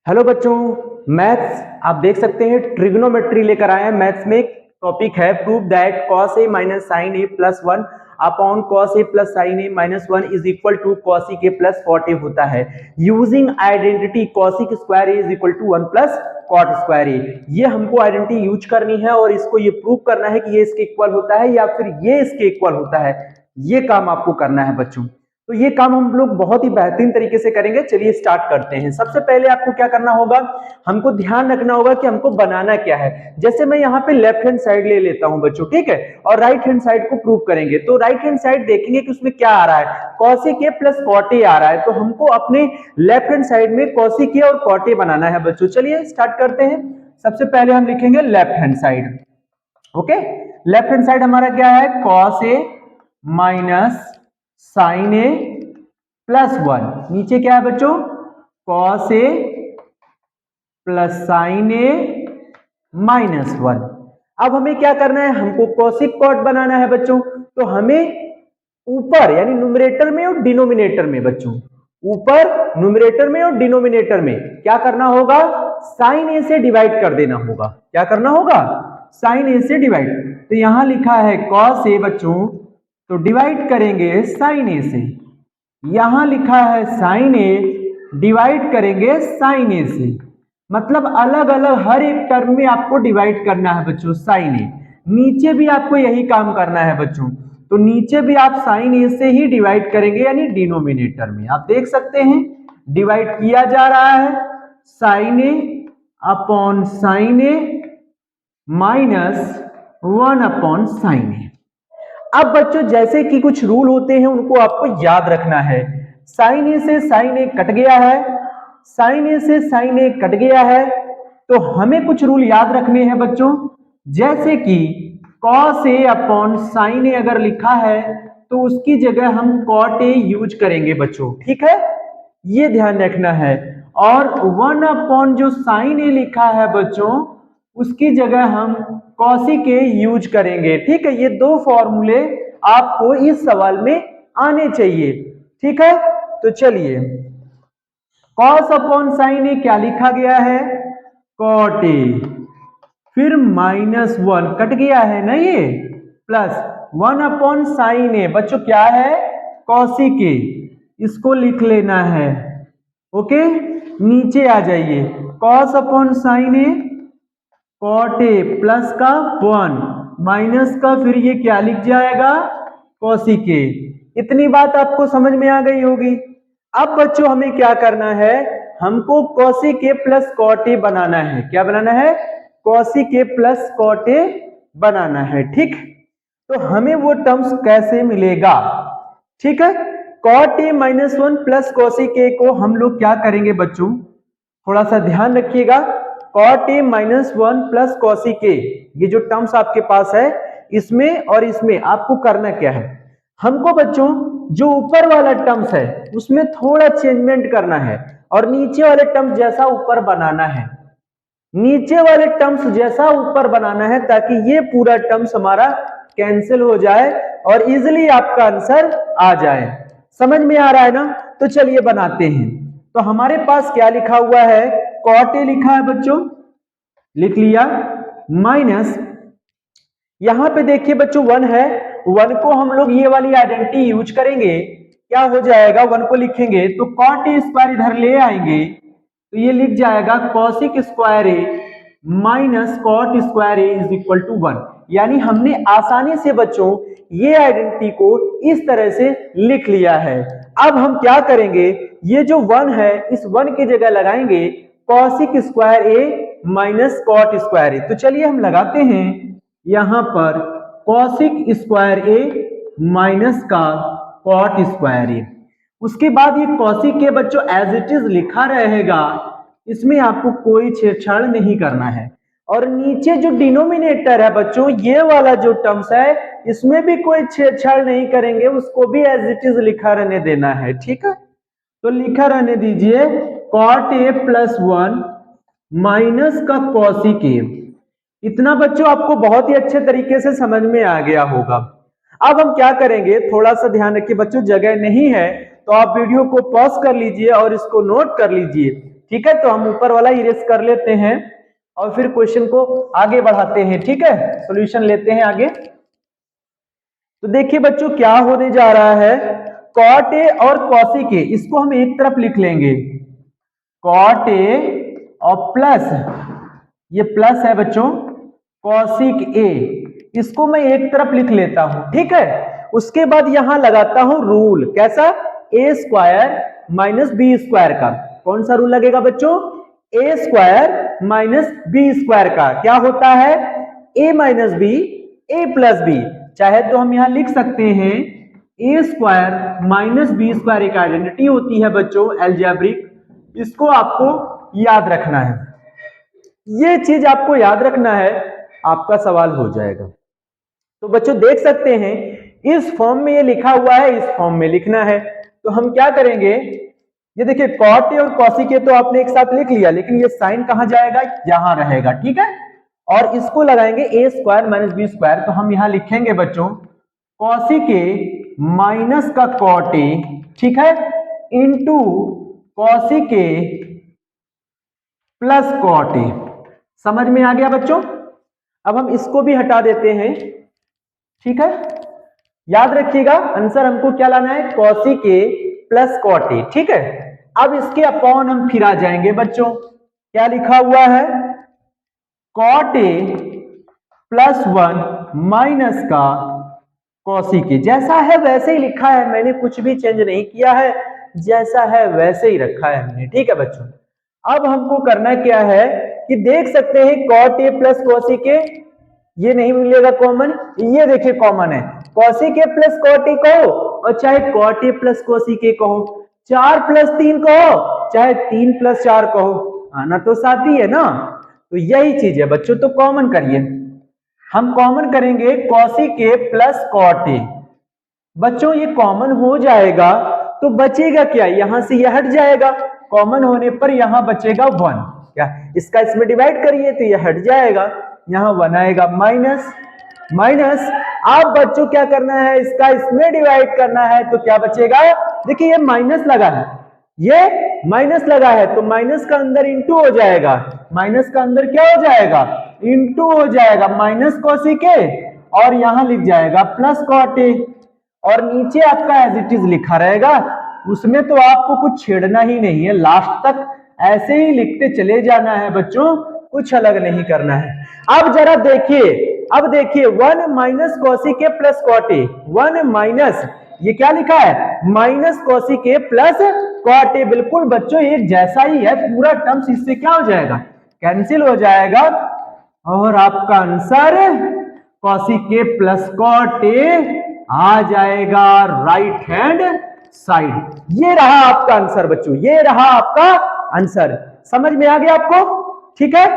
Hello बच्चों, maths आप देख सकते हैं ट्रिग्नोमेट्री लेकर आए हैं। मैथ्स में एक टॉपिक है prove that cos a minus sine a plus 1 upon cos a plus sine a minus 1 is equal to cosic a plus cot a होता है using identity cosic square a is equal to 1 plus cot square a। ये हमको identity use करनी है और इसको ये prove करना है कि ये इसके इक्वल होता है या फिर ये इसके इक्वल होता है। ये काम आपको करना है बच्चों। तो ये काम हम लोग बहुत ही बेहतरीन तरीके से करेंगे। चलिए स्टार्ट करते हैं। सबसे पहले आपको क्या करना होगा, हमको ध्यान रखना होगा कि हमको बनाना क्या है। जैसे मैं यहाँ पे लेफ्ट हैंड साइड ले लेता हूं बच्चों, ठीक है, और राइट हैंड साइड को प्रूव करेंगे। तो राइट हैंड साइड देखेंगे कि उसमें क्या आ रहा है, cosic a plus cot a आ रहा है। तो हमको अपने लेफ्ट हैंड साइड में cosic a और cot a बनाना है बच्चों। चलिए स्टार्ट करते हैं। सबसे पहले हम लिखेंगे left hand side. Okay, left hand side हमारा क्या है, cos a minus sine a plus 1। नीचे क्या है बच्चों, cos a plus sine a minus 1। अब हमें क्या करना है, हमको cosic cot बनाना है बच्चों। तो हमें ऊपर यानी न्यूमरेटर में और डिनोमिनेटर में बच्चों, ऊपर न्यूमरेटर में और डिनोमिनेटर में क्या करना होगा, साइन ए से डिवाइड कर देना होगा। क्या करना होगा, साइन ए से डिवाइड। तो यहां लिखा है cos a बच्चों, तो डिवाइड करेंगे साइन ए से। यहां लिखा है साइन ए, डिवाइड करेंगे साइन ए से। मतलब अलग अलग हर एक टर्म में आपको डिवाइड करना है बच्चों साइन ए। नीचे भी आपको यही काम करना है बच्चों। तो नीचे भी आप साइन ए से ही डिवाइड करेंगे यानी डिनोमिनेटर में। आप देख सकते हैं डिवाइड किया जा रहा है sign A upon sine a minus 1 upon sine ए। अब बच्चों जैसे कि कुछ रूल होते हैं उनको आपको याद रखना है। साइन ए से साइन ए कट गया है, साइन ए से साइन ए कट गया है। तो हमें कुछ रूल याद रखने हैं बच्चों, जैसे कि cos a अपॉन साइन ए अगर लिखा है तो उसकी जगह हम cot a यूज करेंगे बच्चों, ठीक है, ये ध्यान रखना है। और 1 अपॉन जो साइन ए लिखा है बच्चों उसकी जगह हम cosic a यूज करेंगे, ठीक है। ये दो फॉर्मूले आपको इस सवाल में आने चाहिए, ठीक है। तो चलिए cos अपॉन साइन ए क्या लिखा गया है, cot a, फिर माइनस 1 कट गया है ना ये, प्लस 1 अपॉन साइन ए बच्चों क्या है, cosic a, इसको लिख लेना है। ओके, नीचे आ जाइए, cos upon sine A cot a plus का 1 माइनस का फिर ये क्या लिख जाएगा, cosic a। इतनी बात आपको समझ में आ गई होगी। अब बच्चों हमें क्या करना है, हमको cosic a plus cot a बनाना है। क्या बनाना है, cosic a plus cot a बनाना है, ठीक। तो हमें वो टर्म्स कैसे मिलेगा, ठीक है। cot a minus 1 plus cosic a को हम लोग क्या करेंगे बच्चों, थोड़ा सा ध्यान रखिएगा। cot a minus 1 plus cosic a, ये जो टर्म्स आपके पास है इसमें और इसमें आपको करना क्या है, हमको बच्चों जो ऊपर वाला टर्म्स है उसमें थोड़ा चेंजमेंट करना है और नीचे वाले टर्म्स जैसा ऊपर बनाना है, नीचे वाले टर्म्स जैसा ऊपर बनाना है ताकि ये पूरा टर्म्स हमारा कैंसिल हो जाए और इजीली आपका आंसर आ जाए। समझ में आ रहा है ना। तो चलिए बनाते हैं। तो हमारे पास क्या लिखा हुआ है, cot a लिखा है बच्चों, लिख लिया, माइनस यहां पे देखिए बच्चों 1 है, 1 को हम लोग ये वाली आइडेंटिटी यूज करेंगे। क्या हो जाएगा, 1 को लिखेंगे तो cot a स्क्वायर इधर ले आएंगे तो ये लिख जाएगा cosic square a minus cot square a is equal to 1। यानी हमने आसानी से बच्चों ये आइडेंटिटी को इस तरह से लिख लिया है। अब हम क्या करेंगे, ये जो 1 है इस 1 की जगह लगाएंगे cosic square a minus cot square a। तो चलिए हम लगाते हैं यहां पर cosic स्क्वायर a माइनस का cot स्क्वायर a। उसके बाद ये cosic a बच्चों एज इट इज लिखा रहेगा, इसमें आपको कोई छेड़छाड़ नहीं करना है। और नीचे जो डिनोमिनेटर है बच्चों, ये वाला जो टर्म्स है इसमें भी कोई छेड़छाड़ नहीं करेंगे, उसको भी एज इट इज लिखा रहने देना है, ठीक है। तो लिखा रहने दीजिए cot a प्लस 1 माइनस का cosic a। इतना बच्चों आपको बहुत ही अच्छे तरीके से समझ में आ गया होगा। अब हम क्या करेंगे, थोड़ा सा ध्यान रखिए बच्चों, जगह नहीं है तो आप वीडियो को पॉज कर लीजिए और इसको नोट कर लीजिए। ठीक है, तो हम ऊपर वाला इरेज कर लेते हैं और फिर क्वेश्चन को आगे बढ़ाते हैं। ठीक है, सॉल्यूशन लेते हैं आगे। तो देखिए बच्चों क्या होने जा रहा है, कॉट ए और कॉसिक ए इसको हम एक तरफ लिख लेंगे, कॉट ए और प्लस, ये प्लस है बच्चों, कॉसिक ए इसको मैं एक तरफ लिख लेता हूं। ठीक है, उसके बाद यहां लगाता हूं रूल, कैसा, ए स्क्वायर माइनस बी स्क्वायर का। कौन सा रूल लगेगा बच्चों, ए स्क्वायर माइनस बी स्क्वायर का। क्या होता है, ए माइनस बी ए प्लस बी, चाहे तो हम यहां लिख सकते हैं ए स्क्वायर माइनस बी स्क्वायर, एक आइडेंटिटी होती है बच्चों अलजेब्रिक, इसको आपको याद रखना है। ये चीज आपको याद रखना है, आपका सवाल हो जाएगा। तो बच्चों देख सकते हैं इस फॉर्म में ये लिखा हुआ है, इस फॉर्म में लिखना है। तो हम क्या करेंगे, ये देखिए कॉट ए और कॉसिक ए तो आपने एक साथ लिख लिया, लेकिन ये साइन कहां जाएगा, यहां रहेगा। ठीक है, और इसको लगाएंगे a square minus b square, तो हम यहां लिखेंगे बच्चों कॉसिक ए माइनस का कॉट ए, ठीक है, into cosec A plus cot a. समझ में आ गया बच्चों। अब हम इसको भी हटा देते हैं। ठीक है, याद रखिएगा आंसर हमको क्या लाना है, cosec A plus cot a. ठीक है, अब इसके अपॉन हम फिर आ जाएंगे बच्चों, क्या लिखा हुआ है, कॉट ए प्लस 1 माइनस का कॉसिक ए। जैसा है वैसे ही लिखा है, मैंने कुछ भी चेंज नहीं किया है, जैसा है वैसे ही रखा है हमने। ठीक है बच्चों, अब हमको करना क्या है कि देख सकते हैं cot a plus cosec a, ये नहीं मिलेगा कॉमन, ये देखिए कॉमन है, cosec A plus cot a कहो और चाहे cot a plus cosec a कहो, 4 प्लस 3 कहो चाहे 3 प्लस 4 कहो, आना तो साथ ही है ना। तो यही चीज है बच्चों, तो कॉमन करिए, हम कॉमन करेंगे cosec A plus cot a. बच्चों ये कॉमन हो जाएगा तो बचेगा क्या, यहां से यह हट जाएगा, कॉमन होने पर यहां बचेगा 1, क्या इसका इसमें डिवाइड करिए तो यह हट जाएगा, यहां 1 आएगा, माइनस माइनस। अब बच्चों क्या करना है, इसका इसमें डिवाइड करना है तो क्या बचेगा, देखिए ये माइनस लगा है, ये माइनस लगा है तो माइनस का अंदर इंटू हो जाएगा, माइनस का अंदर क्या हो जाएगा, इंटू हो जाएगा, माइनस कॉसिक ए और यहां लिख जाएगा प्लस कॉट ए, और नीचे आपका एज इट इज लिखा रहेगा, उसमें तो आपको कुछ छेड़ना ही नहीं है, लास्ट तक ऐसे ही लिखते चले जाना है बच्चों, कुछ अलग नहीं करना है। अब जरा देखिए, अब देखिए 1 minus cosec A plus cot a, 1 minus ये क्या लिखा है, minus cosec A plus cot a, बिल्कुल बच्चों एक जैसा ही है, पूरा टर्म्स इससे क्या हो जाएगा, कैंसिल हो जाएगा, और आपका answer cosec A plus cot A आ जाएगा राइट हैंड साइड। ये रहा आपका आंसर बच्चों, ये रहा आपका आंसर। समझ में आ गया आपको, ठीक है।